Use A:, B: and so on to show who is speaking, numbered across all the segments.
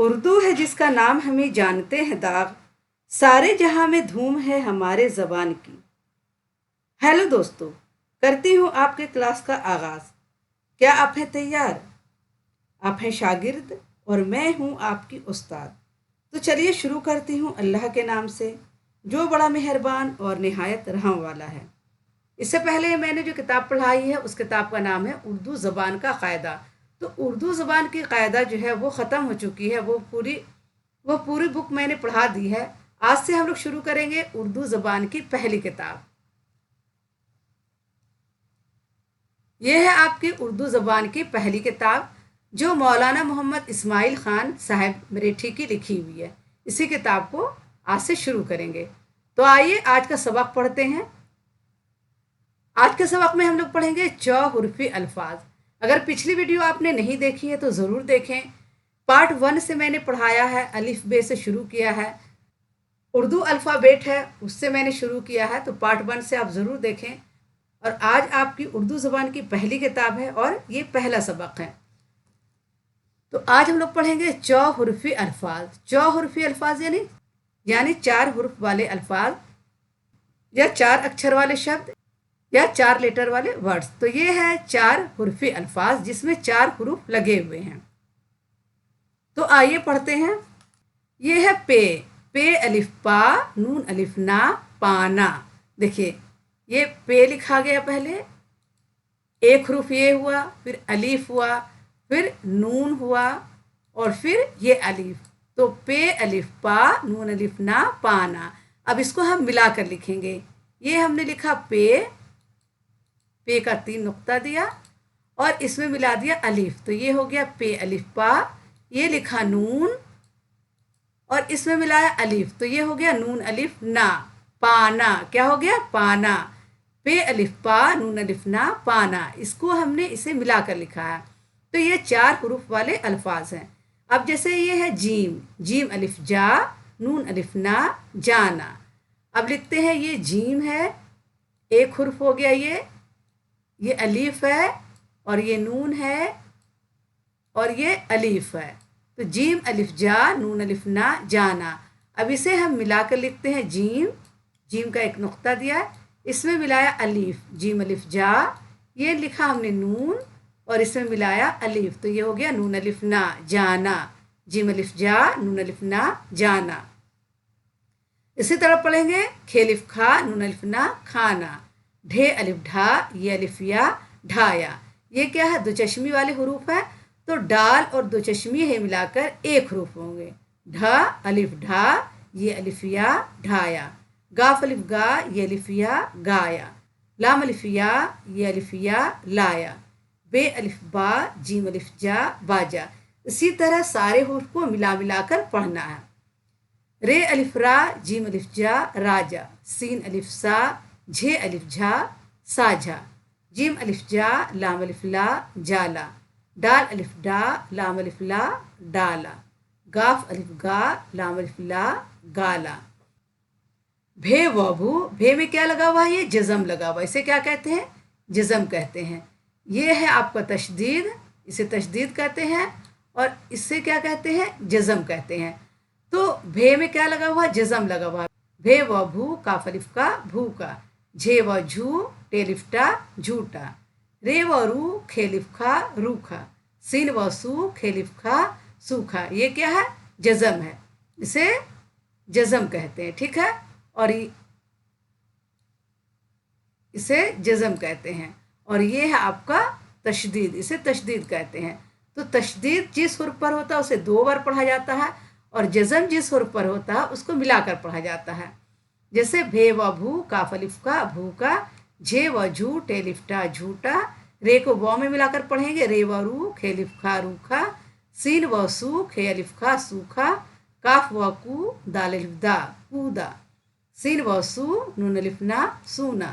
A: اردو ہے جس کا نام ہمیں جانتے ہیں داغ، سارے جہاں میں دھوم ہے ہمارے زبان کی۔ ہیلو دوستو، کرتی ہوں آپ کے کلاس کا آغاز۔ کیا آپ ہیں تیار؟ آپ ہیں شاگرد اور میں ہوں آپ کی استاد۔ تو چلیے شروع کرتی ہوں اللہ کے نام سے، جو بڑا مہربان اور نہایت رحم والا ہے۔ اس سے پہلے میں نے جو کتاب پڑھائی ہے اس کتاب کا نام ہے اردو زبان کا قاعدہ۔ تو اردو زبان کی قاعدہ جو ہے وہ ختم ہو چکی ہے، وہ پوری بک میں نے پڑھا دی ہے۔ آج سے ہم لوگ شروع کریں گے اردو زبان کی پہلی کتاب۔ یہ ہے آپ کی اردو زبان کی پہلی کتاب، جو مولانا محمد اسماعیل خان صاحب مریٹھی کی لکھی ہوئی ہے۔ اسی کتاب کو آج سے شروع کریں گے۔ تو آئیے آج کا سبق پڑھتے ہیں۔ آج کے سبق میں ہم لوگ پڑھیں گے چوحرفی الفاظ۔ اگر پچھلی ویڈیو آپ نے نہیں دیکھی ہے تو ضرور دیکھیں۔ پارٹ 1 سے میں نے پڑھایا ہے، الف بے سے شروع کیا ہے، اردو الفابیٹ ہے اس سے میں نے شروع کیا ہے، تو پارٹ 1 سے آپ ضرور دیکھیں۔ اور آج آپ کی اردو زبان کی پہلی کتاب ہے اور یہ پہلا سبق ہے۔ تو آج ہم لوگ پڑھیں گے چوحرفی الفاظ۔ چوحرفی الفاظ یعنی 4 حروف والے الفاظ یا 4 اکچھر والے شبد یا 4 لیٹر والے ورڈز۔ تو یہ ہے 4 حرفی الفاظ جس میں 4 حروف لگے ہوئے ہیں۔ تو آئیے پڑھتے ہیں۔ یہ ہے پے، پے الف پا نون الف نا پانا۔ دیکھیے یہ پے لکھا گیا، پہلے ایک حروف یہ ہوا، پھر الف ہوا، پھر نون ہوا اور پھر یہ الف۔ تو پے الف پا نون الف نا پانا۔ اب اس کو ہم ملا کر لکھیں گے۔ یہ ہم نے لکھا پے کا 3 نقطہ دیا اور اس میں ملا دیا الف، تو یہ ہو گیا پے الف پا۔ یہ لکھا نون اور اس میں ملایا الف، تو یہ ہو گیا نون الف نا پانا۔ کیا ہو گیا؟ پانا۔ پے الف پا نون الف نا پانا، اس کو ہم نے اسے ملا کر لکھا ہے۔ تو یہ 4 حروف والے الفاظ ہیں۔ اب جیسے یہ ہے جیم، جیم الف جا نون الف نا جانا۔ اب لکھتے ہیں یہ جیم ہے، ایک حرف ہو گیا، یہ الف ہے اور یہ نون ہے اور یہ الف ہے۔ تو جیم الف جا نون الف نا جانا۔ اب اسے ہم ملا کر لکھتے ہیں جیم، جیم کا ایک نقطہ دیا، اس میں ملایا الف، جیم الف جا، یہ لکھا ہم نے نون اور اس میں ملایا الف، تو یہ ہو گیا نون الف نا جانا، جیم الف جا نون الف نا جانا۔ اسی طرح پڑھیں گے کھیلف کھا نون الف نا کھانا، ڈھے الف ڈھا یہ الف یا ڈھایا۔ یہ کیا ہے؟ 2 چشمی والے حروف ہے، تو ڈال اور 2 چشمی ہے ملا کر ایک حروف ہوں گے۔ ڈھا الف ڈھا یہ الف یا ڈھایا، گاف الف گا یہ الف یا گایا، لام الف یا یہ الف یا لایا، بے الف با جیم الف جا باجا۔ اسی طرح سارے حروف کو ملا کر پڑھنا ہے۔ رے الف را جیم الف جا راجا، سین الف سا جھے الف جھا ساجھا، جیم الف جا لام الف لا جالا، ڈال الف ڈا لام الف لا ڈالا، گاف الف گا لام الف لا گالا۔ بھے و بھو، بھے میں کیا لگا ہوا ہے؟ یہ جزم لگا ہوا ہے، اسے کیا کہتے ہیں؟ جزم کہتے ہیں۔ یہ ہے آپ کا تشدید، اسے تشدید کہتے ہیں، اور اس سے کیا کہتے ہیں؟ جزم کہتے ہیں۔ تو بھے میں کیا لگا ہوا؟ جزم لگا ہوا ہے۔ بھے و بھو کاف الف کا بھو کا، جھے و جھو ٹے الف ٹا جھوٹا، رے و رو کھے الف کھا روکھا، سین و سو کھے الف کھا سوکھا۔ یہ کیا ہے؟ جزم ہے، اسے جزم کہتے ہیں، ٹھیک ہے؟ اور اسے جزم کہتے ہیں۔ اور یہ ہے آپ کا تشدید، اسے تشدید کہتے ہیں۔ تو تشدید جس حرف پر ہوتا ہے اسے 2 بار پڑھا جاتا ہے، اور جزم جس حرف پر ہوتا ہے اس کو ملا کر پڑھا جاتا ہے۔ جیسے بھے و بھو کاف الف کا بھو کا، جھے و جھو ٹے الف ٹا جھوٹا، رے کو و میں ملا کر پڑھیں گے، رے و رو کھے الف کھا روکھا، سین و سو کھے الف کھا سوکھا، کاف و کو دال الف دا کودا، سین و سو نون الف نا سونا،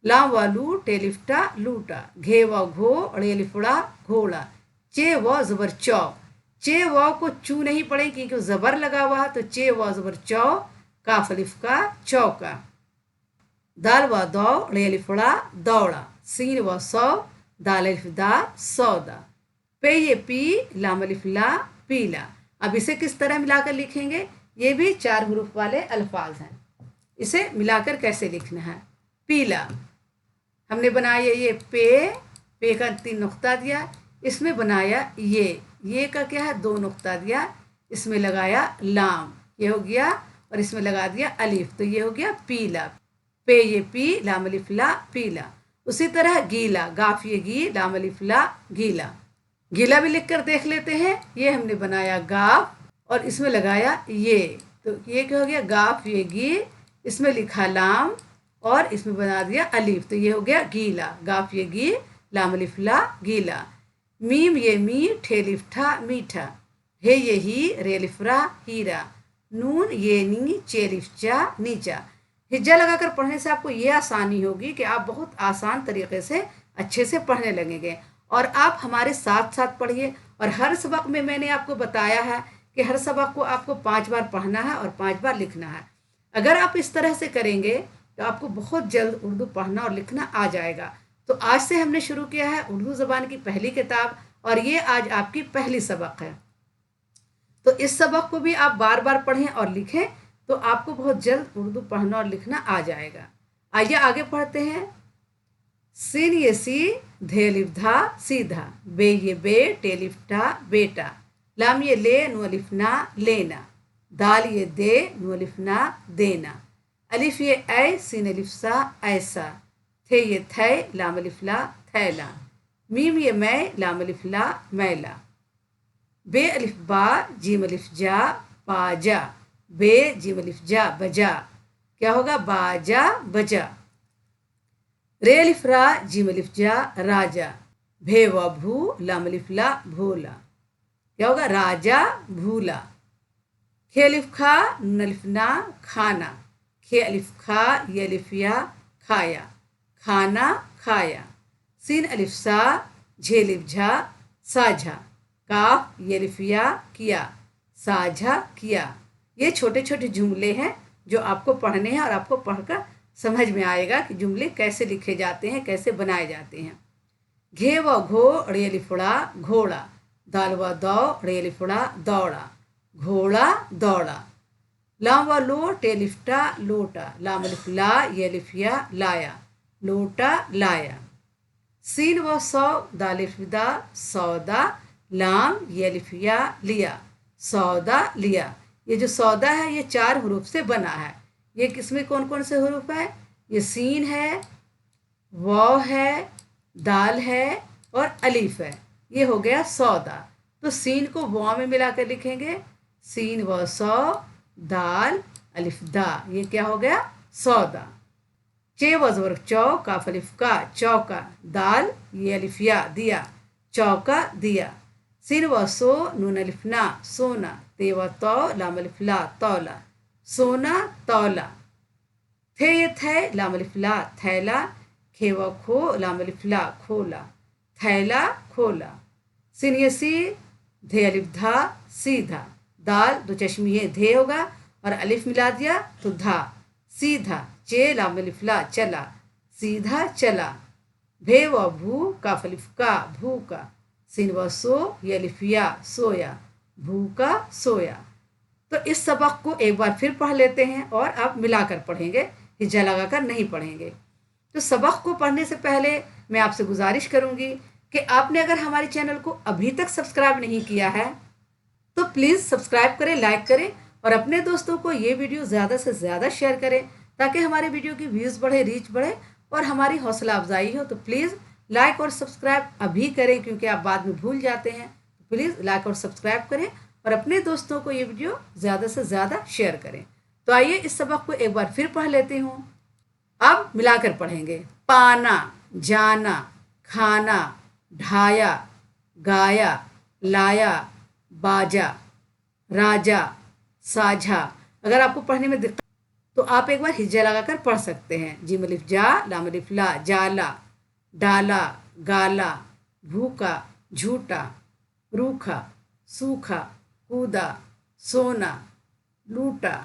A: لام و لو ٹے الف ٹا لوٹا، گھے و گھو اڑے الف اڑا گھوڑا، چے و زبر چو، چے و کو چو نہیں پڑھیں کیونکہ زبر لگا ہوا ہے، تو چے و زبر چو کاف الف کا چوکا، دال و دو اڑے الف اڑا دوڑا، سین و سو دال الف دا سودا، پے یہ پی لام الف لا پیلا۔ अब इसे किस तरह मिलाकर लिखेंगे? ये भी 4 हरूफ वाले अल्फाज हैं। इसे मिलाकर कैसे लिखना है? पीला, हमने बनाया ये पे का 3 नुक्ता दिया, इसमें बनाया ये का क्या है 2 नुक्ता दिया, इसमें लगाया लाम, ये हो गया, और इसमें लगा दिया अलिफ, तो ये हो गया पीला। पे ये पी, लाम अलिफ ला, पीला। उसी तरह गीला, गाफ ये गी, लाम अलिफ ला, गीला। गीला भी लिख कर देख लेते हैं। ये हमने बनाया गाफ और इसमें लगाया ये, तो ये क्या हो गया गाफ ये गी, इसमें लिखा लाम और इसमें बना दिया अलिफ, तो ये हो गया गीला, गाफ ये गी, लाम अलिफ ला, गीला। मीम ये मी, ठे लिफ ठा, मीठा। हे ये ही, रे लिफ रा, हीरा। नून ये नी, चे लिफ चा, नीचा। हिज्जा लगाकर पढ़ने से आपको ये आसानी होगी कि आप बहुत आसान तरीके से अच्छे से पढ़ने लगेंगे। और आप हमारे साथ साथ पढ़िए। और हर सबक में मैंने आपको बताया है कि हर सबक को आपको 5 बार पढ़ना है और 5 बार लिखना है। अगर आप इस तरह से करेंगे तो आपको बहुत जल्द उर्दू पढ़ना और लिखना आ जाएगा। तो आज से हमने शुरू किया है उर्दू ज़बान की पहली किताब, और ये आज आपकी पहली सबक है। तो इस सबक को भी आप बार बार पढ़ें और लिखें, तो आपको बहुत जल्द उर्दू पढ़ना और लिखना आ जाएगा। आइए आगे पढ़ते हैं। सीन ये सी, धे लिफ धा, सीधा। बे ये बे, टे लिफ टा, बेटा। लाम ये ले, नु अलिफ ना, लेना। दाल ये दे, नु अलिफ ना, देना। अलिफ ये ऐ, सीन अलिफ सा, ऐसा। थे ये थे, लाम अलिफ ला, थैला। मीम ये मैं, लाम अलिफ ला, मैला। बे अलिफ बा, जीम अलिफ जा, बाजा। बे जीम अलिफ जा, बजा। क्या होगा? बाजा, बजा। रे अलिफ रा, जीम अलिफ जा, राजा। भे व भू, लाम अलिफ ला, भोला। क्या होगा? राजा, भूला। खे अलिफ खा, नून अलिफ ना, खाना। खे अलिफ खा, ये अलिफ या, खाया। खाना, खाया। सीन अलिफ सा, झे अलिफ झा, साझा। काफ ये अलिफ या, किया। साझा, किया। ये छोटे छोटे जुमले हैं जो आपको पढ़ने हैं और आपको पढ़कर समझ में आएगा कि जुमले कैसे लिखे जाते हैं, कैसे बनाए जाते हैं। घे व घो, रे अलिफड़ा, घोड़ा। दाल व दौ, रे अलिफड़ा, दौड़ा। घोड़ा, दौड़ा। लाम व लो, टे लिफ्टा, लोटा। लाम अलिफ ला, ये अलिफ या, लाया। लोटा, लाया। सीन व सौ, दाल अलिफ दा, सौदा। लाम ये अलिफ या, लिया। सौदा, लिया। ये जो सौदा है ये 4 हरूफ से बना है। ये किसमें कौन कौन से हरूफ है? ये सीन है, वाव है, दाल है और अलिफ है। ये हो गया सौदा। तो सीन को वाव में मिलाकर लिखेंगे, सीन व सौ, दाल, अलिफ दा। ये क्या हो गया? सौदा। चे व ज़बर चौ, काफ अलिफ का, चौका। दाल ये अलिफ या, दिया। चौका, दिया। सिन व सो, नून अलिफ ना, सोना। ते व तौ, लाम अलिफ ला, तौला। सोना, तौला। थे ये थे, लाम अलिफ ला, थैला। खे व खो, लाम अलिफ ला, खोला। थैला, खोला। सिन ये सी, धे अलिफ धा, सीधा। दाल 2 चश्मी है, धे होगा और अलिफ मिला दिया तो धा, सीधा। चे लाम अलिफ ला, चला। सीधा, चला। भे व भू, काफ अलिफ का, भूका। सिन व सो, ये अलिफ या, सोया। भूका, सोया। तो इस सबक को एक बार फिर पढ़ लेते हैं और अब मिलाकर पढ़ेंगे, हिज्जा लगाकर नहीं पढ़ेंगे। तो सबक को पढ़ने से पहले मैं आपसे गुजारिश करूंगी कि आपने अगर हमारे चैनल को अभी तक सब्सक्राइब नहीं किया है तो प्लीज़ सब्सक्राइब करें, लाइक करें और अपने दोस्तों को ये वीडियो ज़्यादा से ज़्यादा शेयर करें ताकि हमारे वीडियो की व्यूज़ बढ़े, रीच बढ़े और हमारी हौसला अफजाई हो। तो प्लीज़ लाइक और सब्सक्राइब अभी करें क्योंकि आप बाद में भूल जाते हैं। तो प्लीज़ लाइक और सब्सक्राइब करें और अपने दोस्तों को ये वीडियो ज़्यादा से ज़्यादा शेयर करें। तो आइए इस सबक को एक बार फिर पढ़ लेती हूँ। अब मिलाकर पढ़ेंगे। पाना, जाना, खाना, ढाया, गाया, लाया, बाजा, राजा, साझा। अगर आपको पढ़ने में दिक्कत तो आप एक बार हिज्जा लगाकर पढ़ सकते हैं। जिम अलिफ जा, लाम अलिफ ला, जाला, डाला, गाला, भूखा, झूठा, रूखा, सूखा, कूदा, सोना, लूटा।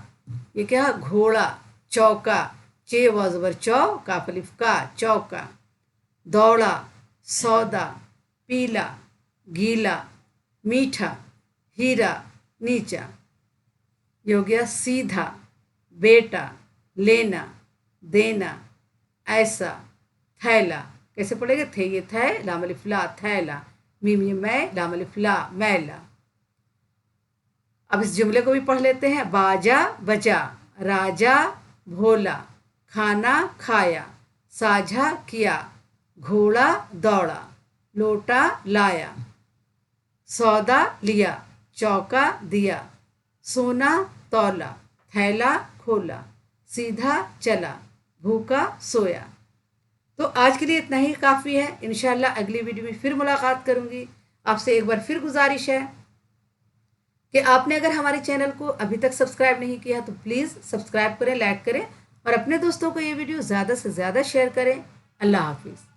A: ये क्या है? घोड़ा, चौका। चे व ज़बर चौ, काफ अलिफ का, चौका। दौड़ा, सौदा, पीला, गीला, मीठा, हीरा, नीचा। ये हो गया सीधा, बेटा, लेना, देना, ऐसा, थैला। कैसे पढ़ेगा? थे ये थे, लाम अलिफ ला, थैला। मीम ये मैं, लाम अलिफ ला, मैला। अब इस जुमले को भी पढ़ लेते हैं। बाजा बजा, राजा भोला, खाना खाया, साझा किया, घोड़ा दौड़ा, लोटा लाया, सौदा लिया, चौका दिया, सोना तौला, थैला खोला, सीधा चला, भूखा सोया। तो आज के लिए इतना ही काफ़ी है। इंशाल्लाह अगली वीडियो में फिर मुलाकात करूँगी। आपसे एक बार फिर गुजारिश है कि आपने अगर हमारे चैनल को अभी तक सब्सक्राइब नहीं किया तो प्लीज़ सब्सक्राइब करें, लाइक करें और अपने दोस्तों को ये वीडियो ज़्यादा से ज़्यादा शेयर करें। अल्लाह हाफिज़।